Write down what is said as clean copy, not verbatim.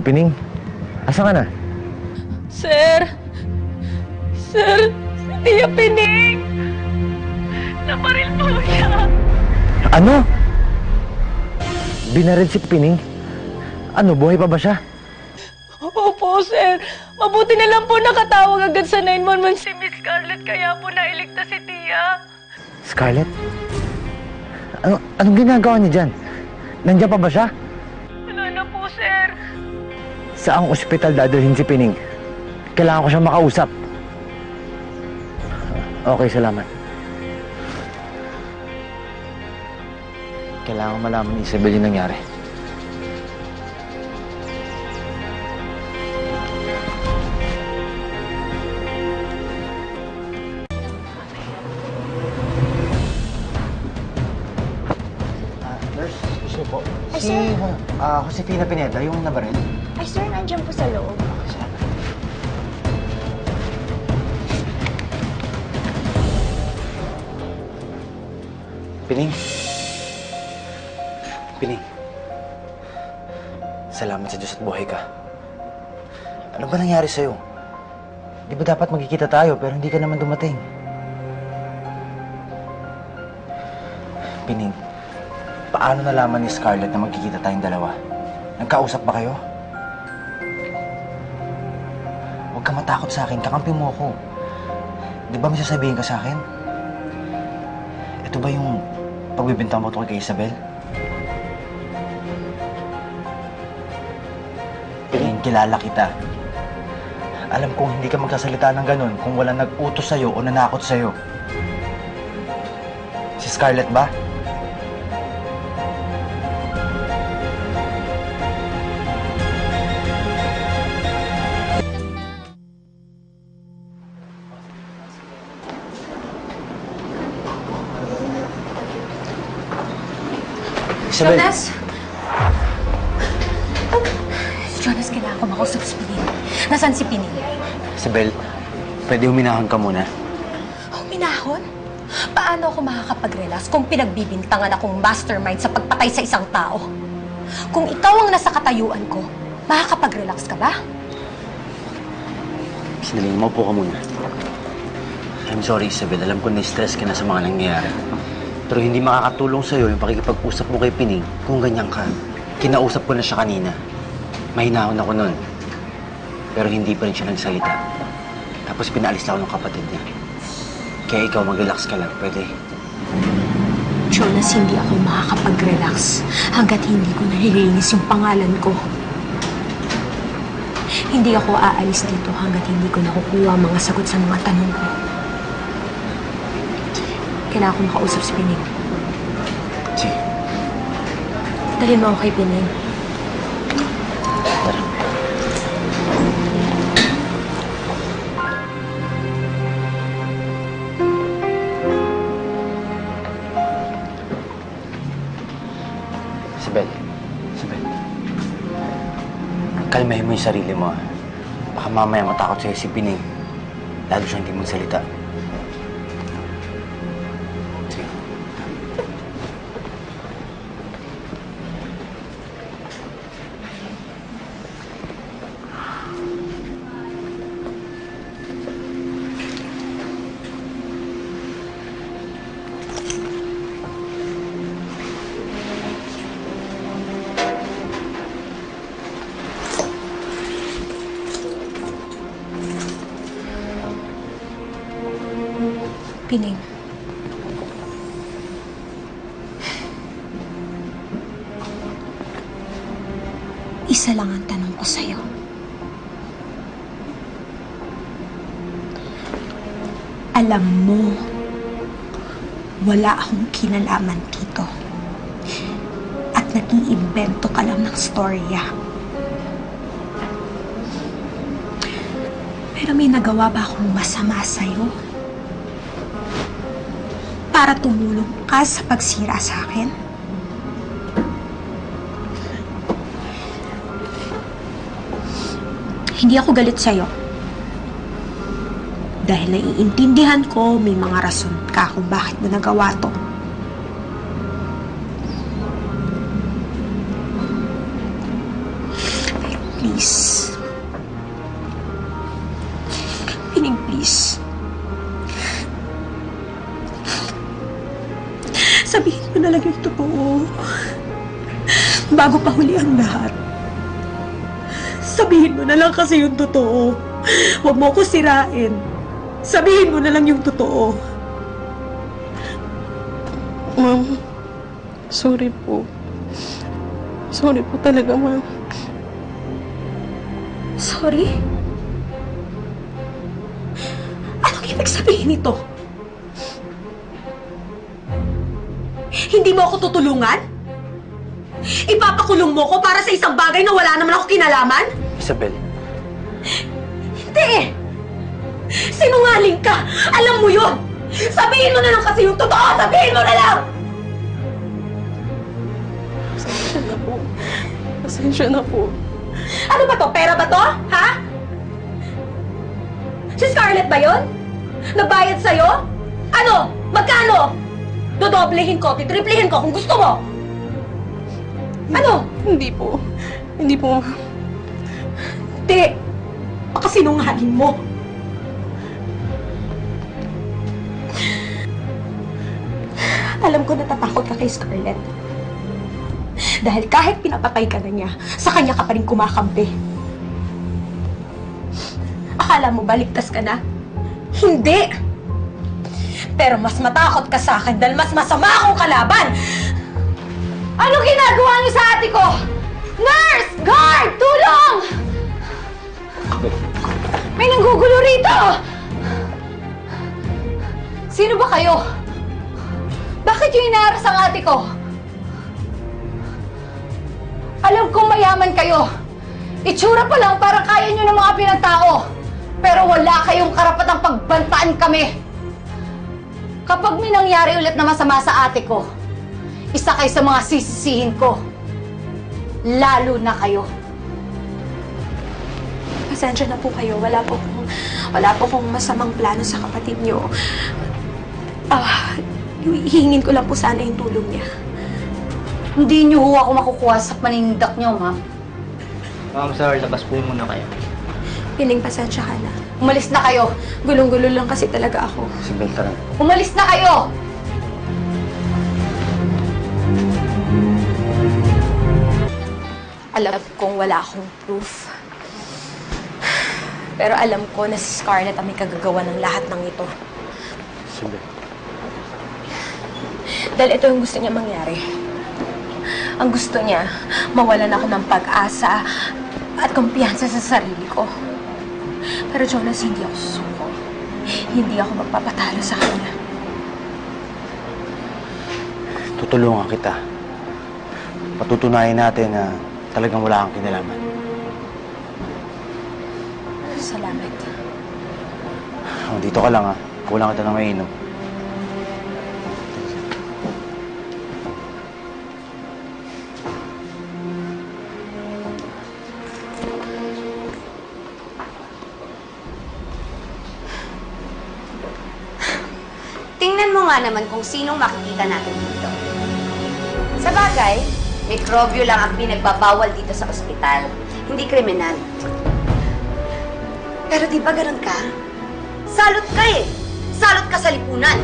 Pining, asa ka na? Sir! Sir! Si Tia Pining! Nabaril po siya! Ano? Binaril si Pining? Ano, buhay pa ba siya? Opo, sir. Mabuti na lang po nakatawag agad sa 911 si Miss Scarlett, kaya po nailigtas si Tia. Scarlett? Anong ginagawa niya dyan? Nandiyan pa ba siya? Wala na po, sir. Saang ospital dadalhin si Pining? Kailangan ko siyang makausap. Okay, salamat. Kailangan malaman ni Isabel yung nangyari. Nurse, gusto po. Ay, sir. Josefina Pineda, yung nabaril. Ay, sir, nandiyan po sa loob. Pining. Pining. Salamat sa Diyos at buhay ka. Ano ba nangyari sa'yo? Di ba dapat magkikita tayo pero hindi ka naman dumating? Pining, paano nalaman ni Scarlett na magkikita tayong dalawa? Nagkausap ba kayo? Huwag ka matakot sa akin, kakampi mo ako. Di ba may sasabihin ka sa akin? Ito ba yung pagbibintang mo tungkol kay Isabel? Piling, kilala kita. Alam kong hindi ka magsasalita ng ganun kung walang nag-utos sa'yo o nanakot sa'yo. Si Scarlett ba? Isabel! Jonas! Jonas, kailangan ko makausap si Pining. Nasaan si Pining? Isabel, pwede huminahan ka muna. Huminahon? Paano ako makakapag-relax kung pinagbibintangan akong mastermind sa pagpatay sa isang tao? Kung ikaw ang nasa katayuan ko, makakapag-relax ka ba? Sinaling, maupo ka muna. I'm sorry, Isabel. Alam ko na-stress ka na sa mga nangyayari. Pero hindi makakatulong sa'yo yung pakikipag-usap mo kay Pining kung ganyan ka. Kinausap ko na siya kanina. Mahinahon ako nun. Pero hindi pa rin siya nagsalita. Tapos pinaalis lang ako ng kapatid niya. Kaya ikaw, mag-relax ka lang. Pwede? Jonas, hindi ako makakapag-relax hanggat hindi ko nalilinis yung pangalan ko. Hindi ako aalis dito hanggat hindi ko nakukuha ang mga sagot sa mga tanong ko. Kailangan ko makausap si Pining. Sige. Dalhin mo ako kay Pining. Tara. Isabel. Isabel. Kalmahin mo yung sarili mo. Baka mamaya matakot sa'yo si Pining. Lalo siyang hindi magsalita. Pining. Isa lang ang tanong ko sa'yo. Alam mo, wala akong kinalaman dito. At nag-iimbento ka lang ng storya. Pero may nagawa ba akong masama sa'yo? Para tumulong ka sa pagsira sa akin? Hindi ako galit sa'yo. Dahil naiintindihan ko may mga rason ka kung bakit mo nagawa to. please. Pining, please. Sabihin mo na lang yung totoo. Bago pa huli ang lahat. Sabihin mo na lang kasi yung totoo. Huwag mo ko sirain. Sabihin mo na lang yung totoo. Ma'am, sorry po. Sorry po talaga, ma'am. Sorry? Anong ibig sabihin nito? Hindi mo ako tutulungan? Ipapakulong mo ko para sa isang bagay na wala naman ako kinalaman? Isabel, Hindi! Sinungaling ka! Alam mo yun! Sabihin mo na lang kasi yung totoo! Sabihin mo na lang! Pasensya na po. Pasensya na po. Ano ba to? Pera ba to? Ha? Si Scarlett ba yun? Nabayad sa'yo? Ano? Magkano? Dodoblehin ko, titriplihin ko kung gusto mo! Ano? Hindi po. Hindi po, ma'am. Hindi! Baka sinungaling mo! Alam ko natatakot ka kay Scarlett. Dahil kahit pinapatay ka na niya, sa kanya ka pa rin kumakampi. Akala mo baligtas ka na? Hindi! Pero mas matakot ka sa akin dahil mas masama akong kalaban! Anong ginagawa niyo sa ate ko? Nurse! Guard! Tulong! May nanggugulo rito! Sino ba kayo? Bakit yung inaaras ang ate ko? Alam kong mayaman kayo. Itsura pa lang parang kaya nyo ng mga pinagtao. Pero wala kayong karapatang pagbantaan kami. Kapag may nangyari ulit na masama sa ate ko, isa kayo sa mga sisisihin ko. Lalo na kayo. Pasensya na po kayo. Wala po kong masamang plano sa kapatid niyo. Hihingin ko lang po sana yung tulong niya. Hindi niyo ho ako makukuha sa panindak niyo, ma'am. Ma'am, sir, labas po muna kayo. Piling, pasensya ka na. Umalis na kayo! Gulong-gulo lang kasi talaga ako. Isabel, tara. Umalis na kayo! Alam kong wala akong proof. Pero alam ko na si Scarlett ang may kagagawa ng lahat ng ito. Isabel. Dahil ito yung gusto niya mangyari. Ang gusto niya, mawalan ako ng pag-asa at kumpiyansa sa sarili ko. Pero Jonas, hindi ako susuko. Hindi ako magpapatalo sa kanya. Tutulungan kita. Patutunayan natin na talagang wala kang kinalaman. Salamat. Oh, dito ka lang ha. Kulang kita ng mainom. Tingnan mo nga naman kung sinong makikita natin dito. Sa bagay, mikrobyo lang ang pinagbabawal dito sa ospital, hindi kriminal. Pero di ba ganun ka? Salot ka eh! Salot ka sa lipunan!